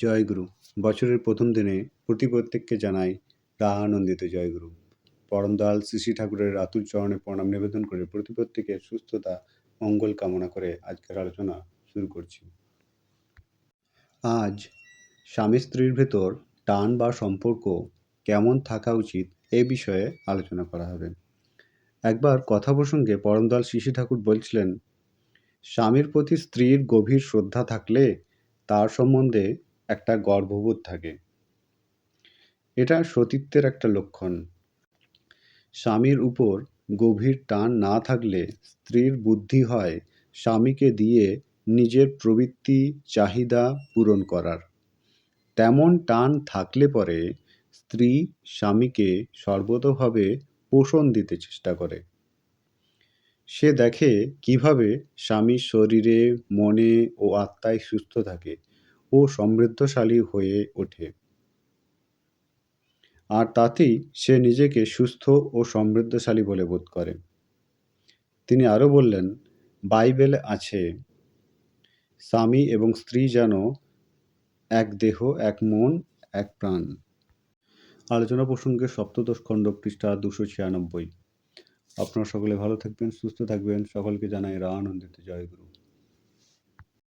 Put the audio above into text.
জয়গুরু। বছরের প্রথম দিনে প্রত্যেককে জানাই প্রাণানন্দিত জয়গুরু। পরমদয়াল শ্রী শ্রী ঠাকুরের আতুল চরণে প্রণাম নিবেদন করে প্রত্যেকের সুস্থতা মঙ্গল কামনা করে আজকের আলোচনা শুরু করছি। আজ স্বামী স্ত্রীর ভেতর টান বা সম্পর্ক কেমন থাকা উচিত এ বিষয়ে আলোচনা করা হবে। একবার কথা প্রসঙ্গে পরমদয়াল শ্রী শ্রী ঠাকুর বলছিলেন, স্বামীর প্রতি স্ত্রীর গভীর শ্রদ্ধা থাকলে তার সম্বন্ধে একটা গর্ববোধ থাকে। এটা সতীত্বের একটা লক্ষণ। স্বামীর উপর গভীর টান না থাকলে স্ত্রীর বুদ্ধি হয় স্বামীকে দিয়ে নিজের প্রবৃত্তি চাহিদা পূরণ করার। তেমন টান থাকলে পরে স্ত্রী স্বামীকে সর্বতোভাবে পোষণ দিতে চেষ্টা করে। সে দেখে কিভাবে স্বামী শরীরে, মনে ও আত্মায় সুস্থ থাকে ও সমৃদ্ধশালী হয়ে ওঠে। আর তাতেই সে নিজেকে সুস্থ ও সমৃদ্ধশালী বলে বোধ করে। তিনি আরও বললেন, বাইবেলে আছে, স্বামী এবং স্ত্রী যেন এক দেহ, এক মন, এক প্রাণ। আলোচনা প্রসঙ্গে সপ্তদশ খণ্ড, পৃষ্ঠা 296। আপনারা সকলে ভালো থাকবেন, সুস্থ থাকবেন। সকলকে জানাই রানন্দিত জয়গুরু।